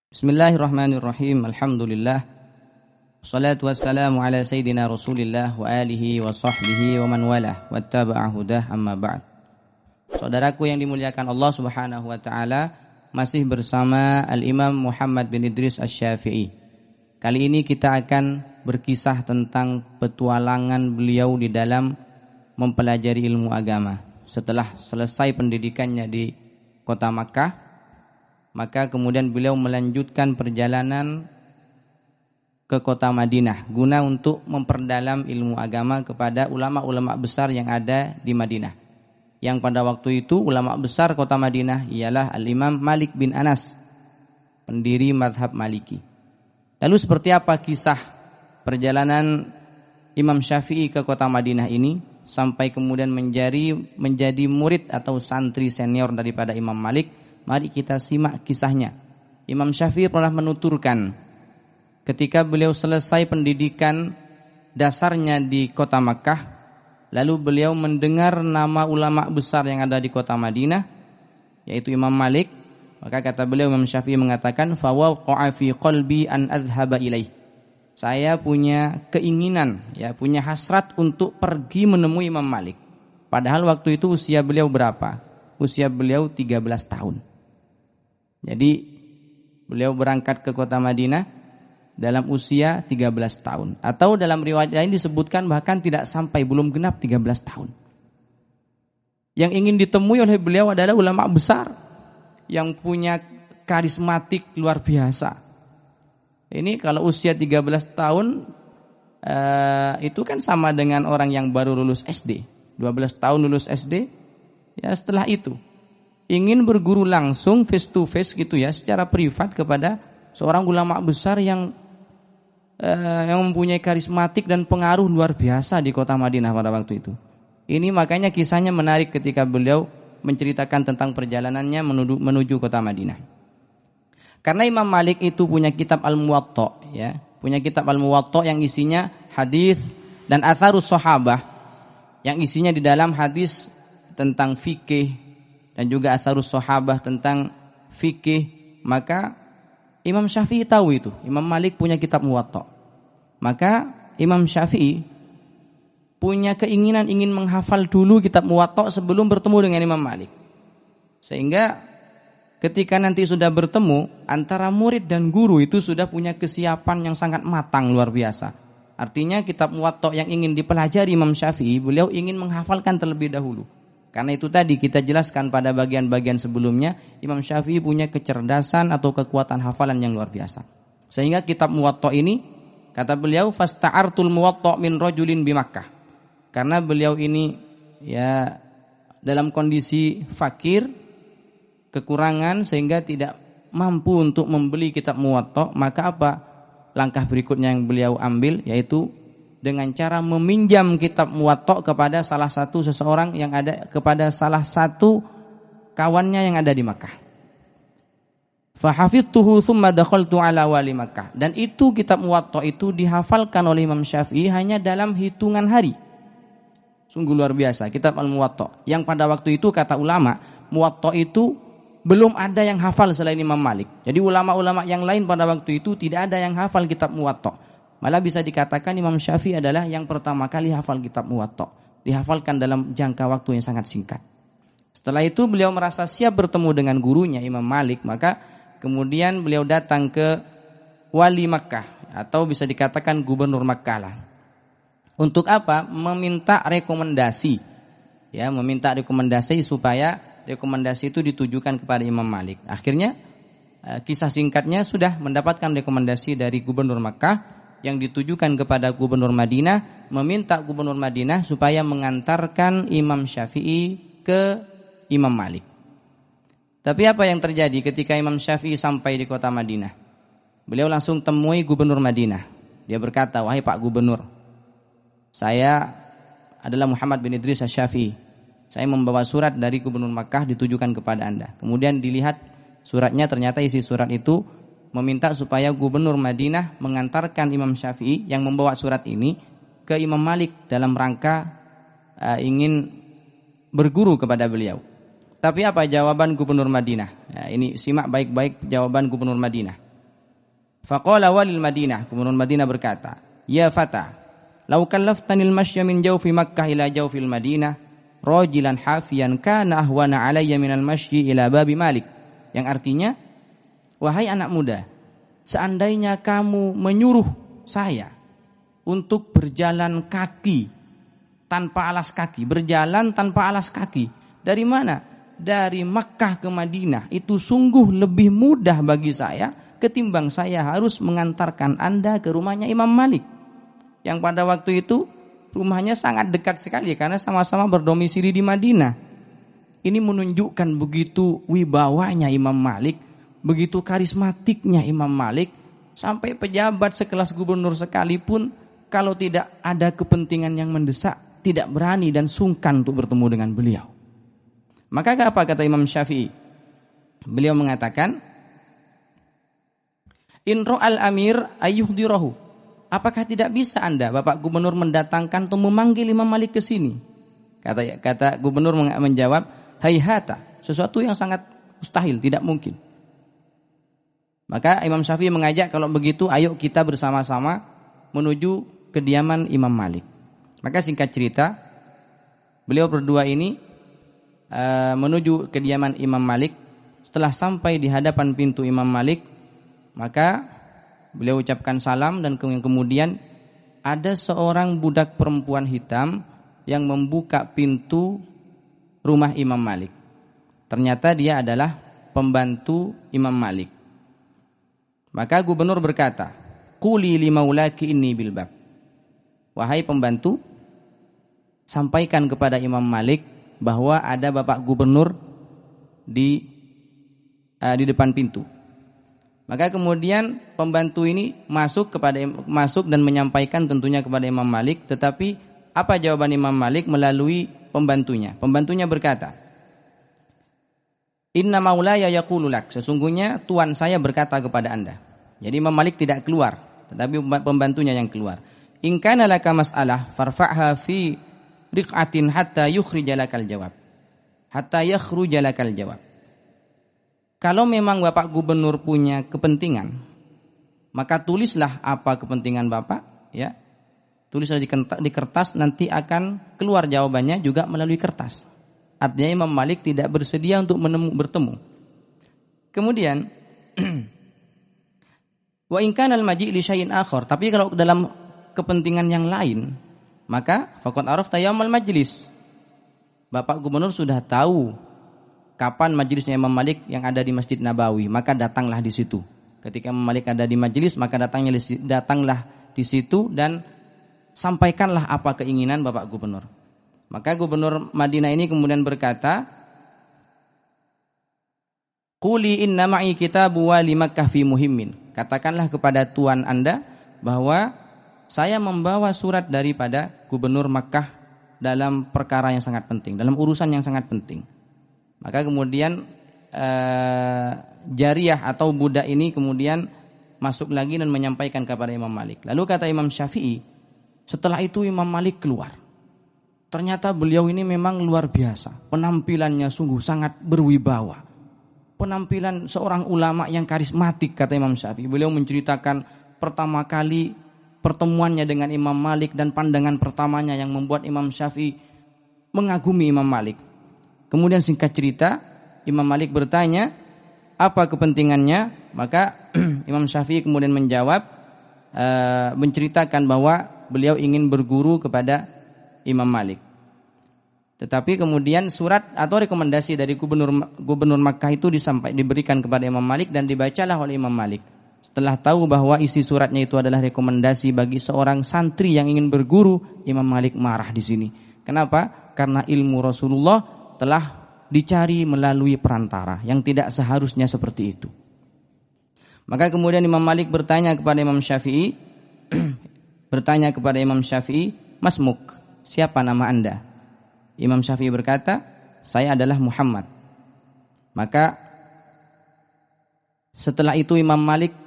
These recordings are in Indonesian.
Bismillahirrahmanirrahim. Alhamdulillah. Wassalatu wassalamu ala sayyidina Rasulillah wa alihi wa sahbihi wa man walah wattaba'a hudah amma ba'd. Saudaraku yang dimuliakan Allah Subhanahu wa taala, masih bersama Al-Imam Muhammad bin Idris Asy-Syafi'i. Kali ini kita akan berkisah tentang petualangan beliau di dalam mempelajari ilmu agama. Setelah selesai pendidikannya di kota Makkah, maka kemudian beliau melanjutkan perjalanan ke kota Madinah guna untuk memperdalam ilmu agama kepada ulama-ulama besar yang ada di Madinah. Yang pada waktu itu ulama besar kota Madinah ialah Al-Imam Malik bin Anas, pendiri mazhab Maliki. Lalu seperti apa kisah perjalanan Imam Syafi'i ke kota Madinah ini sampai kemudian menjadi murid atau santri senior daripada Imam Malik? Mari kita simak kisahnya. Imam Syafi'i pernah menuturkan ketika beliau selesai pendidikan dasarnya di kota Makkah, lalu beliau mendengar nama ulama besar yang ada di kota Madinah, yaitu Imam Malik. Maka kata beliau, Imam Syafi'i mengatakan, "Fawaqa'a fi qalbi an azhaba ilaih." Saya punya keinginan, punya hasrat untuk pergi menemui Imam Malik. Padahal waktu itu usia beliau berapa? Usia beliau 13 tahun. Jadi beliau berangkat ke kota Madinah dalam usia 13 tahun. Atau dalam riwayat lain disebutkan bahkan tidak sampai, belum genap 13 tahun. Yang ingin ditemui oleh beliau adalah ulama besar yang punya karismatik luar biasa. Ini kalau usia 13 tahun itu kan sama dengan orang yang baru lulus SD. 12 tahun lulus SD, ya setelah itu ingin berguru langsung face to face gitu ya, secara privat kepada seorang ulama besar yang mempunyai karismatik dan pengaruh luar biasa di kota Madinah pada waktu itu. Ini makanya kisahnya menarik ketika beliau menceritakan tentang perjalanannya menuju kota Madinah. Karena Imam Malik itu punya kitab Al-Muwatta, punya kitab Al-Muwatta yang isinya hadis dan atharus sahabah, yang isinya di dalam hadis tentang fikih dan juga atharus sahabah tentang fikih. Maka Imam Syafi'i tahu itu, Imam Malik punya kitab Muwatta. Maka Imam Syafi'i punya keinginan ingin menghafal dulu kitab Muwatta sebelum bertemu dengan Imam Malik. Sehingga ketika nanti sudah bertemu, antara murid dan guru itu sudah punya kesiapan yang sangat matang luar biasa. Artinya kitab Muwatta yang ingin dipelajari Imam Syafi'i, beliau ingin menghafalkan terlebih dahulu. Karena itu tadi kita jelaskan pada bagian-bagian sebelumnya, Imam Syafi'i punya kecerdasan atau kekuatan hafalan yang luar biasa. Sehingga kitab Muwatta ini, kata beliau, fasta'artul Muwatta min rajulin bi Makkah. Karena beliau ini dalam kondisi fakir, kekurangan, sehingga tidak mampu untuk membeli kitab Muwatta. Maka apa langkah berikutnya yang beliau ambil, yaitu dengan cara meminjam kitab Muwatta kepada salah satu seseorang yang ada, kepada salah satu kawannya yang ada di Makkah. Fa hafidtuhu tsumma dakhaltu ala wali Makkah. Dan itu kitab Muwatta itu dihafalkan oleh Imam Syafi'i hanya dalam hitungan hari. Sungguh luar biasa kitab Al-Muwatta, yang pada waktu itu kata ulama, Muwatta itu belum ada yang hafal selain Imam Malik. Jadi ulama-ulama yang lain pada waktu itu tidak ada yang hafal kitab Muwatta. Malah bisa dikatakan Imam Syafi'i adalah yang pertama kali hafal kitab Muwatta. Dihafalkan dalam jangka waktu yang sangat singkat. Setelah itu beliau merasa siap bertemu dengan gurunya Imam Malik. Maka kemudian beliau datang ke wali Makkah, atau bisa dikatakan gubernur Makkah lah. Untuk apa? Meminta rekomendasi. Meminta rekomendasi supaya rekomendasi itu ditujukan kepada Imam Malik. Akhirnya kisah singkatnya sudah mendapatkan rekomendasi dari gubernur Makkah yang ditujukan kepada gubernur Madinah, meminta gubernur Madinah supaya mengantarkan Imam Syafi'i ke Imam Malik. Tapi apa yang terjadi ketika Imam Syafi'i sampai di kota Madinah? Beliau langsung temui gubernur Madinah. Dia berkata, "Wahai Pak Gubernur, saya adalah Muhammad bin Idris Asy-Syafi'i. Saya membawa surat dari gubernur Makkah ditujukan kepada Anda." Kemudian dilihat suratnya, ternyata isi surat itu meminta supaya gubernur Madinah mengantarkan Imam Syafi'i yang membawa surat ini ke Imam Malik dalam rangka ingin berguru kepada beliau. Tapi apa jawaban gubernur Madinah? Ini simak baik-baik jawaban gubernur Madinah. Faqala walil Madinah, gubernur Madinah berkata, "Ya fata, law kallaftanil masya min jawfi Makkah ila jawfil Madinah, rajulan hafiyan kana ahwana alayya minal masyi ila babi Malik." Yang artinya, wahai anak muda, seandainya kamu menyuruh saya untuk berjalan kaki tanpa alas kaki, berjalan tanpa alas kaki. Dari mana? Dari Makkah ke Madinah. Itu sungguh lebih mudah bagi saya ketimbang saya harus mengantarkan Anda ke rumahnya Imam Malik. Yang pada waktu itu rumahnya sangat dekat sekali karena sama-sama berdomisili di Madinah. Ini menunjukkan begitu wibawanya Imam Malik, begitu karismatiknya Imam Malik, sampai pejabat sekelas gubernur sekalipun kalau tidak ada kepentingan yang mendesak, tidak berani dan sungkan untuk bertemu dengan beliau. Maka apa kata Imam Syafi'i? Beliau mengatakan, "In ra'al amir ayyuhdirahu." Apakah tidak bisa Anda, Bapak Gubernur, mendatangkan atau memanggil Imam Malik ke sini? Kata gubernur menjawab, "Hayhata." Sesuatu yang sangat mustahil, tidak mungkin. Maka Imam Syafi'i mengajak, kalau begitu ayo kita bersama-sama menuju kediaman Imam Malik. Maka singkat cerita, beliau berdua ini menuju kediaman Imam Malik. Setelah sampai di hadapan pintu Imam Malik, maka beliau ucapkan salam dan kemudian ada seorang budak perempuan hitam yang membuka pintu rumah Imam Malik. Ternyata dia adalah pembantu Imam Malik. Maka gubernur berkata, "Quli li maulaki inni bil bab." Wahai pembantu, sampaikan kepada Imam Malik bahwa ada Bapak Gubernur di depan pintu. Maka kemudian pembantu ini masuk dan menyampaikan tentunya kepada Imam Malik, tetapi apa jawaban Imam Malik melalui pembantunya? Pembantunya berkata, "Inna maulaya yaqulu lak." Sesungguhnya tuan saya berkata kepada Anda. Jadi Imam Malik tidak keluar, tetapi pembantunya yang keluar. "In kana laka mas'alah farfa'ha fi riq'atin hatta yukhrijalakal jawab." Hatta yakhrujalakal jawab. Kalau memang Bapak Gubernur punya kepentingan, maka tulislah apa kepentingan Bapak, ya. Tulislah di kertas, nanti akan keluar jawabannya juga melalui kertas. Artinya Imam Malik tidak bersedia untuk bertemu. Kemudian wa in kana al-maji' li syai'in akhar, tapi kalau dalam kepentingan yang lain, maka faqad arafta yaumal majlis. Bapak Gubernur sudah tahu kapan majelisnya Imam Malik yang ada di Masjid Nabawi, maka datanglah di situ. Ketika Imam Malik ada di majelis, maka datanglah di situ dan sampaikanlah apa keinginan Bapak Gubernur. Maka Gubernur Madinah ini kemudian berkata, "Quli inna ma'i kitabu wa li Makkah fi muhimmin." Katakanlah kepada tuan Anda bahwa saya membawa surat daripada Gubernur Makkah dalam perkara yang sangat penting, dalam urusan yang sangat penting. Maka kemudian jariyah atau budak ini kemudian masuk lagi dan menyampaikan kepada Imam Malik. Lalu kata Imam Syafi'i, setelah itu Imam Malik keluar. Ternyata beliau ini memang luar biasa. Penampilannya sungguh sangat berwibawa. Penampilan seorang ulama yang karismatik, kata Imam Syafi'i. Beliau menceritakan pertama kali pertemuannya dengan Imam Malik dan pandangan pertamanya yang membuat Imam Syafi'i mengagumi Imam Malik. Kemudian singkat cerita, Imam Malik bertanya, apa kepentingannya? Maka Imam Syafi'i kemudian menjawab, menceritakan bahwa beliau ingin berguru kepada Imam Malik. Tetapi kemudian surat atau rekomendasi dari gubernur Makkah itu diberikan kepada Imam Malik dan dibacalah oleh Imam Malik. Setelah tahu bahwa isi suratnya itu adalah rekomendasi bagi seorang santri yang ingin berguru, Imam Malik marah di sini. Kenapa? Karena ilmu Rasulullah telah dicari melalui perantara yang tidak seharusnya seperti itu. Maka kemudian Imam Malik bertanya kepada Imam Syafi'i, "Masmuk, siapa nama Anda?" Imam Syafi'i berkata, "Saya adalah Muhammad." Maka setelah itu Imam Malik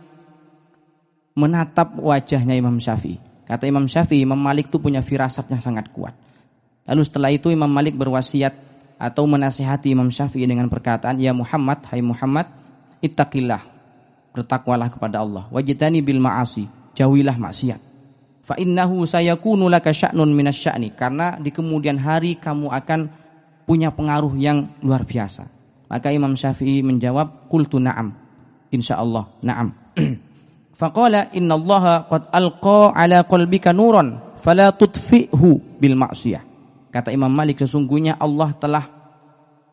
menatap wajahnya Imam Syafi'i. Kata Imam Syafi'i, Imam Malik itu punya firasat yang sangat kuat. Lalu setelah itu Imam Malik berwasiat atau menasihati Imam Syafi'i dengan perkataan, "Ya Muhammad, hai Muhammad, ittaqillah. bertakwalah kepada Allah. Wajtani bil ma'asi, jauhilah maksiat. Fa innahu sayakunu laka sya'nun minasya'ni, karena di kemudian hari kamu akan punya pengaruh yang luar biasa. Maka Imam Syafi'i menjawab, qultu na'am, insyaallah na'am. Faqala innallaha qad alqa ala qalbika nuran fala tudfi'hu bil ma'siyah. Kata Imam Malik, sesungguhnya Allah telah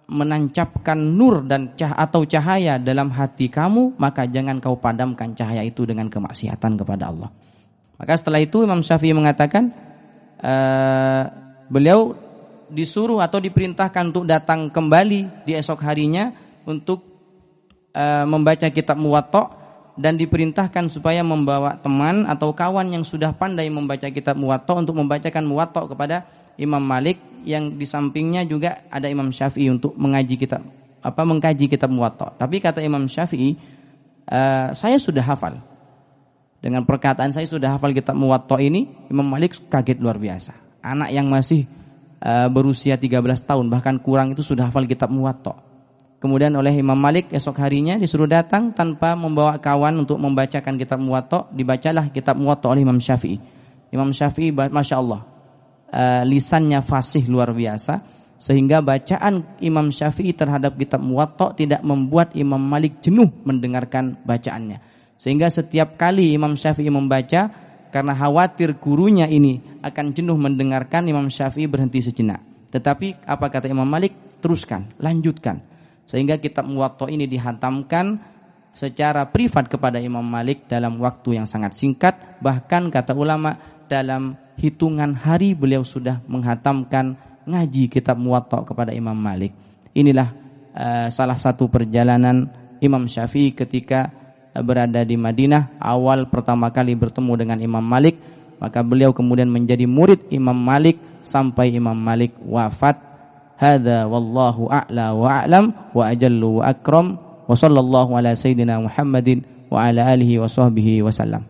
menancapkan nur dan cahaya dalam hati kamu, maka jangan kau padamkan cahaya itu dengan kemaksiatan kepada Allah. Maka setelah itu Imam Syafi'i mengatakan, beliau disuruh atau diperintahkan untuk datang kembali di esok harinya untuk membaca kitab Muwatta, dan diperintahkan supaya membawa teman atau kawan yang sudah pandai membaca kitab Muwatta untuk membacakan Muwatta kepada Imam Malik, yang di sampingnya juga ada Imam Syafi'i untuk mengkaji kitab Muwatta. Tapi kata Imam Syafi'i, saya sudah hafal. Dengan perkataan saya sudah hafal kitab Muwatta ini, Imam Malik kaget luar biasa. Anak yang masih berusia 13 tahun bahkan kurang itu sudah hafal kitab Muwatta. Kemudian oleh Imam Malik esok harinya disuruh datang tanpa membawa kawan untuk membacakan kitab Muwatta. Dibacalah kitab Muwatta oleh Imam Syafi'i. Imam Syafi'i, Masya Allah, lisannya fasih luar biasa, sehingga bacaan Imam Syafi'i terhadap kitab Muwatta tidak membuat Imam Malik jenuh mendengarkan bacaannya. Sehingga setiap kali Imam Syafi'i membaca, karena khawatir gurunya ini akan jenuh mendengarkan, Imam Syafi'i berhenti sejenak. Tetapi apa kata Imam Malik? Teruskan, lanjutkan. Sehingga kitab Muwatta ini dihantamkan secara privat kepada Imam Malik dalam waktu yang sangat singkat. Bahkan kata ulama, dalam hitungan hari beliau sudah menghatamkan ngaji kitab Muwatta kepada Imam Malik. Inilah salah satu perjalanan Imam Syafi'i ketika berada di Madinah, awal pertama kali bertemu dengan Imam Malik. Maka beliau kemudian menjadi murid Imam Malik sampai Imam Malik wafat. Hadza wallahu a'la wa a'lam wa ajallu wa akram wa sallallahu ala sayyidina Muhammadin wa ala alihi wa sahbihi wa sallam.